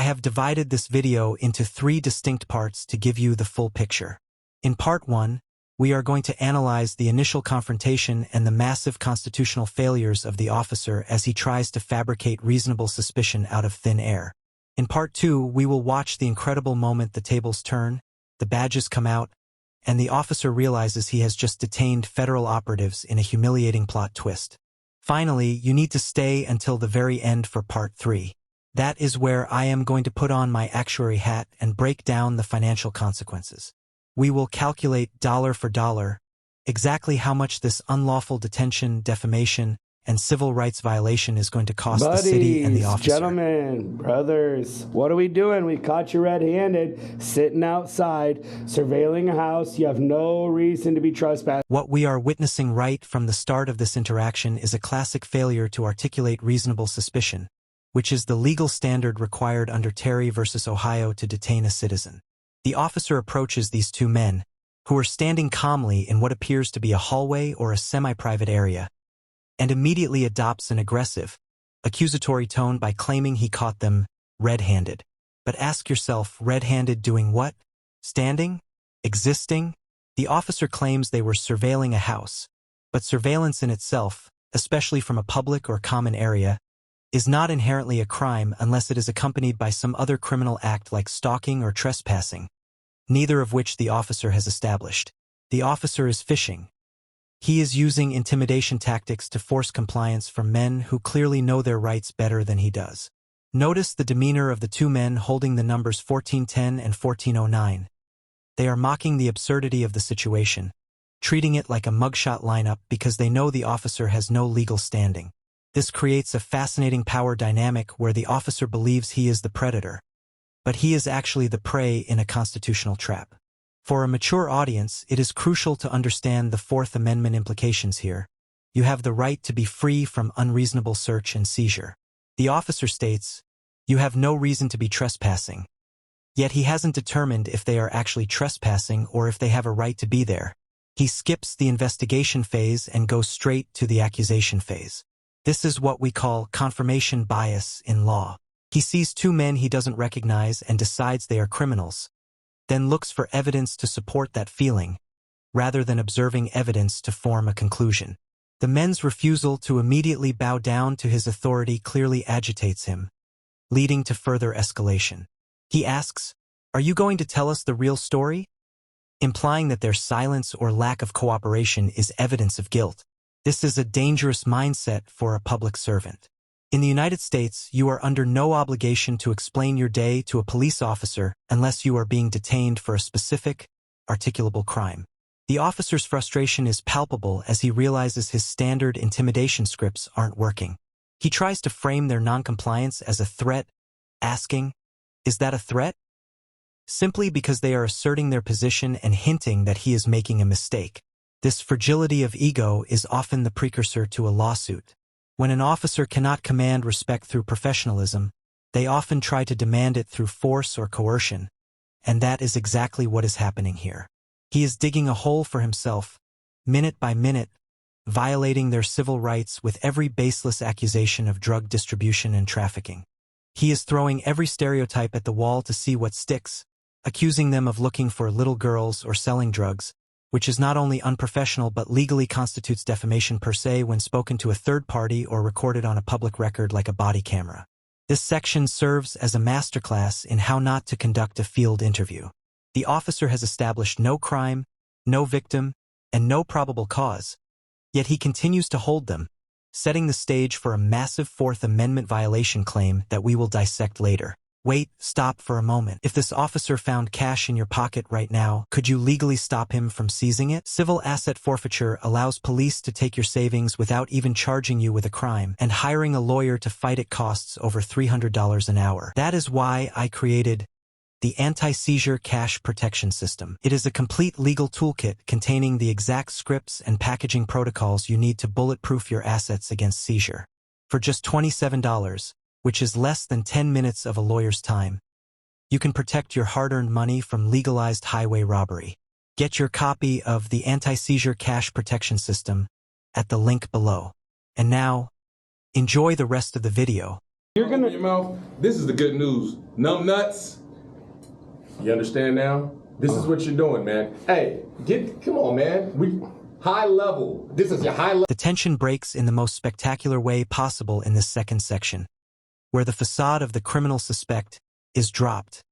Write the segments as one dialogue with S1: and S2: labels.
S1: have divided this video into 3 distinct parts to give you the full picture. In part 1, we are going to analyze the initial confrontation and the massive constitutional failures of the officer as he tries to fabricate reasonable suspicion out of thin air. In part 2, we will watch the incredible moment the tables turn, the badges come out, and the officer realizes he has just detained federal operatives in a humiliating plot twist. Finally, you need to stay until the very end for part 3. That is where I am going to put on my actuary hat and break down the financial consequences. We will calculate dollar for dollar exactly how much this unlawful detention, defamation, and civil rights violation is going to cost the city and the officer.
S2: Gentlemen, brothers, what are we doing? We caught you red-handed, sitting outside, surveilling a house. You have no reason to be trespassing.
S1: What we are witnessing right from the start of this interaction is a classic failure to articulate reasonable suspicion, which is the legal standard required under Terry v. Ohio to detain a citizen. The officer approaches these 2 men, who are standing calmly in what appears to be a hallway or a semi-private area, and immediately adopts an aggressive, accusatory tone by claiming he caught them red-handed. But ask yourself, red-handed doing what? Standing? Existing? The officer claims they were surveilling a house, but surveillance in itself, especially from a public or common area, is not inherently a crime unless it is accompanied by some other criminal act like stalking or trespassing, neither of which the officer has established. The officer is fishing. He is using intimidation tactics to force compliance from men who clearly know their rights better than he does. Notice the demeanor of the 2 men holding the numbers 1410 and 1409. They are mocking the absurdity of the situation, treating it like a mugshot lineup because they know the officer has no legal standing. This creates a fascinating power dynamic where the officer believes he is the predator, but he is actually the prey in a constitutional trap. For a mature audience, it is crucial to understand the Fourth Amendment implications here. You have the right to be free from unreasonable search and seizure. The officer states, you have no reason to be trespassing. Yet he hasn't determined if they are actually trespassing or if they have a right to be there. He skips the investigation phase and goes straight to the accusation phase. This is what we call confirmation bias in law. He sees 2 men he doesn't recognize and decides they are criminals, then looks for evidence to support that feeling, rather than observing evidence to form a conclusion. The men's refusal to immediately bow down to his authority clearly agitates him, leading to further escalation. He asks, "Are you going to tell us the real story?" implying that their silence or lack of cooperation is evidence of guilt. This is a dangerous mindset for a public servant. In the United States, you are under no obligation to explain your day to a police officer unless you are being detained for a specific, articulable crime. The officer's frustration is palpable as he realizes his standard intimidation scripts aren't working. He tries to frame their noncompliance as a threat, asking, "Is that a threat?" simply because they are asserting their position and hinting that he is making a mistake. This fragility of ego is often the precursor to a lawsuit. When an officer cannot command respect through professionalism, they often try to demand it through force or coercion, and that is exactly what is happening here. He is digging a hole for himself, minute by minute, violating their civil rights with every baseless accusation of drug distribution and trafficking. He is throwing every stereotype at the wall to see what sticks, accusing them of looking for little girls or selling drugs, which is not only unprofessional but legally constitutes defamation per se when spoken to a third party or recorded on a public record like a body camera. This section serves as a masterclass in how not to conduct a field interview. The officer has established no crime, no victim, and no probable cause, yet he continues to hold them, setting the stage for a massive Fourth Amendment violation claim that we will dissect later. Wait, stop for a moment. If this officer found cash in your pocket right now, could you legally stop him from seizing it? Civil asset forfeiture allows police to take your savings without even charging you with a crime, and hiring a lawyer to fight it costs over $300 an hour. That is why I created the Anti-Seizure Cash Protection System. It is a complete legal toolkit containing the exact scripts and packaging protocols you need to bulletproof your assets against seizure. For just $27, which is less than 10 minutes of a lawyer's time, you can protect your hard-earned money from legalized highway robbery. Get your copy of the Anti-Seizure Cash Protection System at the link below. And now, enjoy the rest of the video.
S3: You're gonna open your mouth. This is the good news. Numb nuts. You understand now? This is what you're doing, man. Hey, come on, man. High level. This is your high level.
S1: The tension breaks in the most spectacular way possible in this second section, where the facade of the criminal suspect is dropped,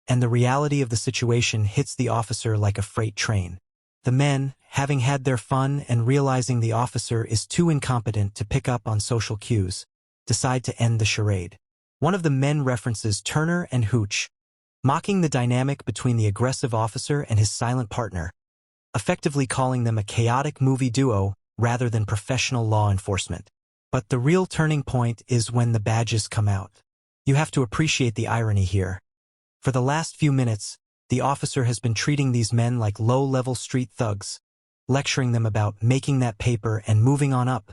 S1: and the reality of the situation hits the officer like a freight train. The men, having had their fun and realizing the officer is too incompetent to pick up on social cues, decide to end the charade. One of the men references Turner and Hooch, mocking the dynamic between the aggressive officer and his silent partner, effectively calling them a chaotic movie duo rather than professional law enforcement. But the real turning point is when the badges come out. You have to appreciate the irony here. For the last few minutes, the officer has been treating these men like low-level street thugs, lecturing them about making that paper and moving on up,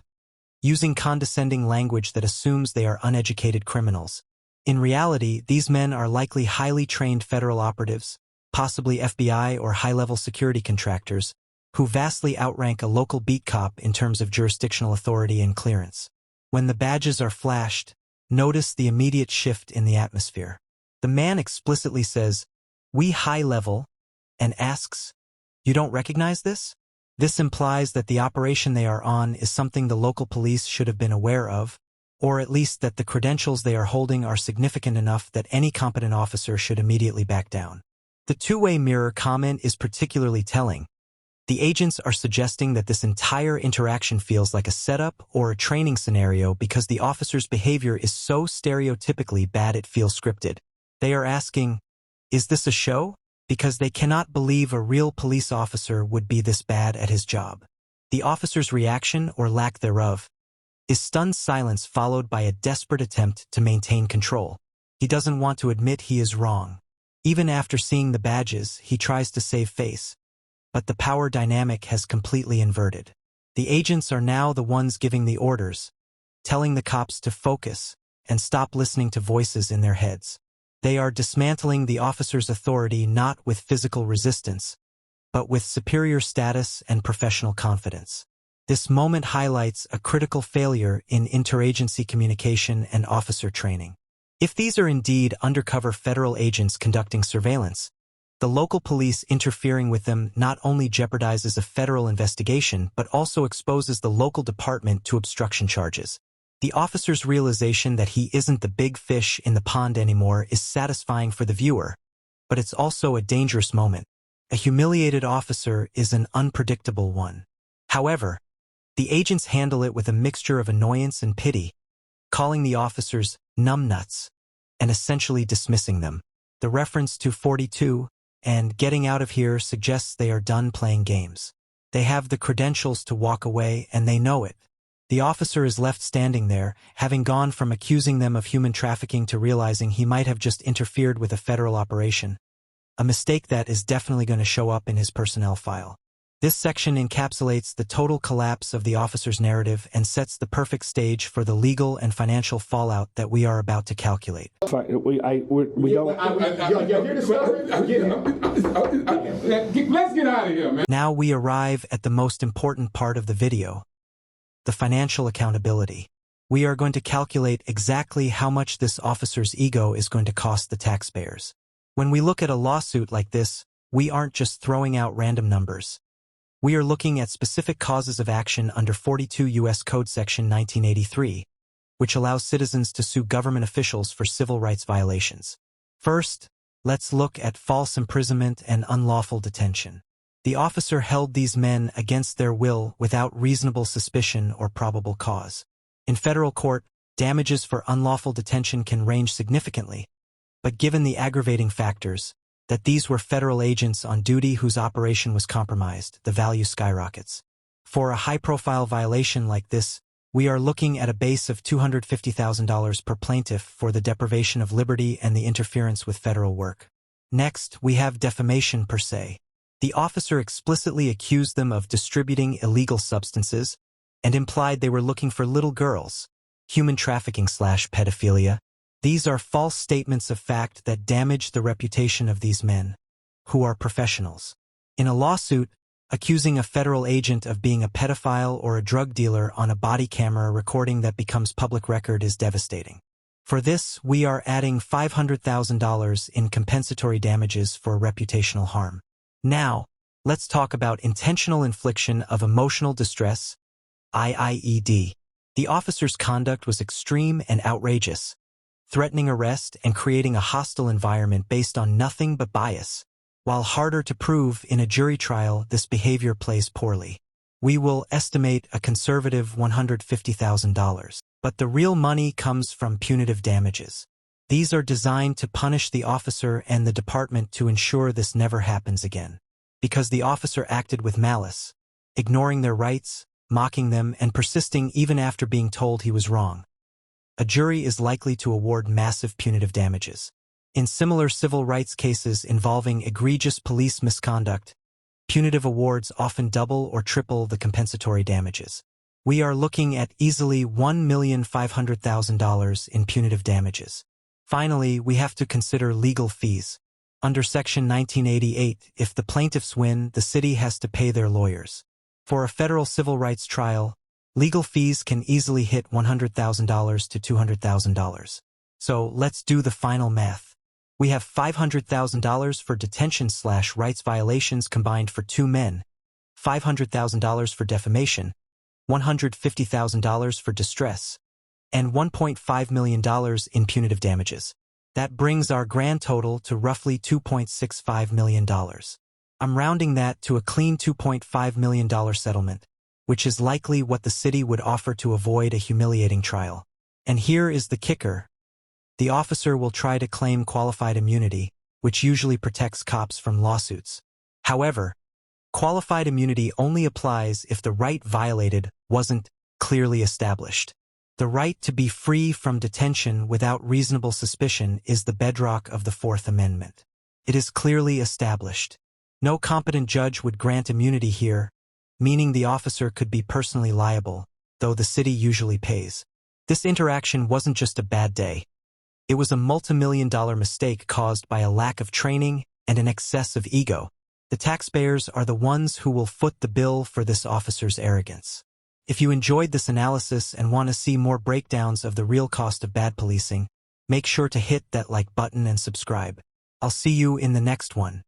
S1: using condescending language that assumes they are uneducated criminals. In reality, these men are likely highly trained federal operatives, possibly FBI or high-level security contractors, who vastly outrank a local beat cop in terms of jurisdictional authority and clearance. When the badges are flashed, notice the immediate shift in the atmosphere. The man explicitly says, "We high-level," and asks, "You don't recognize this?" This implies that the operation they are on is something the local police should have been aware of, or at least that the credentials they are holding are significant enough that any competent officer should immediately back down. The two-way mirror comment is particularly telling. The agents are suggesting that this entire interaction feels like a setup or a training scenario because the officer's behavior is so stereotypically bad it feels scripted. They are asking, is this a show? Because they cannot believe a real police officer would be this bad at his job. The officer's reaction, or lack thereof, is stunned silence followed by a desperate attempt to maintain control. He doesn't want to admit he is wrong. Even after seeing the badges, he tries to save face. But the power dynamic has completely inverted. The agents are now the ones giving the orders, telling the cops to focus and stop listening to voices in their heads. They are dismantling the officer's authority not with physical resistance, but with superior status and professional confidence. This moment highlights a critical failure in interagency communication and officer training. If these are indeed undercover federal agents conducting surveillance, the local police interfering with them not only jeopardizes a federal investigation but also exposes the local department to obstruction charges. The officer's realization that he isn't the big fish in the pond anymore is satisfying for the viewer, but it's also a dangerous moment. A humiliated officer is an unpredictable one. However, the agents handle it with a mixture of annoyance and pity, calling the officers numbnuts and essentially dismissing them. The reference to 42 and getting out of here suggests they are done playing games. They have the credentials to walk away and they know it. The officer is left standing there, having gone from accusing them of human trafficking to realizing he might have just interfered with a federal operation, a mistake that is definitely going to show up in his personnel file. This section encapsulates the total collapse of the officer's narrative and sets the perfect stage for the legal and financial fallout that we are about to calculate.
S3: Let's get out of here, man.
S1: Now we arrive at the most important part of the video, the financial accountability. We are going to calculate exactly how much this officer's ego is going to cost the taxpayers. When we look at a lawsuit like this, we aren't just throwing out random numbers. We are looking at specific causes of action under 42 U.S. Code Section 1983, which allows citizens to sue government officials for civil rights violations. First, let's look at false imprisonment and unlawful detention. The officer held these men against their will without reasonable suspicion or probable cause. In federal court, damages for unlawful detention can range significantly, but given the aggravating factors, that these were federal agents on duty whose operation was compromised, the value skyrockets. For a high-profile violation like this, we are looking at a base of $250,000 per plaintiff for the deprivation of liberty and the interference with federal work. Next, we have defamation per se. The officer explicitly accused them of distributing illegal substances and implied they were looking for little girls, human trafficking/pedophilia. These are false statements of fact that damage the reputation of these men, who are professionals. In a lawsuit, accusing a federal agent of being a pedophile or a drug dealer on a body camera recording that becomes public record is devastating. For this, we are adding $500,000 in compensatory damages for reputational harm. Now, let's talk about intentional infliction of emotional distress, IIED. The officer's conduct was extreme and outrageous, threatening arrest and creating a hostile environment based on nothing but bias. While harder to prove in a jury trial, this behavior plays poorly. We will estimate a conservative $150,000. But the real money comes from punitive damages. These are designed to punish the officer and the department to ensure this never happens again. Because the officer acted with malice, ignoring their rights, mocking them, and persisting even after being told he was wrong. A jury is likely to award massive punitive damages. In similar civil rights cases involving egregious police misconduct, punitive awards often double or triple the compensatory damages. We are looking at easily $1,500,000 in punitive damages. Finally, we have to consider legal fees. Under Section 1988, if the plaintiffs win, the city has to pay their lawyers. For a federal civil rights trial, legal fees can easily hit $100,000 to $200,000. So let's do the final math. We have $500,000 for detention/rights violations combined for 2 men, $500,000 for defamation, $150,000 for distress, and $1.5 million in punitive damages. That brings our grand total to roughly $2.65 million. I'm rounding that to a clean $2.5 million settlement, which is likely what the city would offer to avoid a humiliating trial. And here is the kicker. The officer will try to claim qualified immunity, which usually protects cops from lawsuits. However, qualified immunity only applies if the right violated wasn't clearly established. The right to be free from detention without reasonable suspicion is the bedrock of the Fourth Amendment. It is clearly established. No competent judge would grant immunity here, meaning the officer could be personally liable, though the city usually pays. This interaction wasn't just a bad day. It was a multi-million-dollar mistake caused by a lack of training and an excess of ego. The taxpayers are the ones who will foot the bill for this officer's arrogance. If you enjoyed this analysis and want to see more breakdowns of the real cost of bad policing, make sure to hit that like button and subscribe. I'll see you in the next one.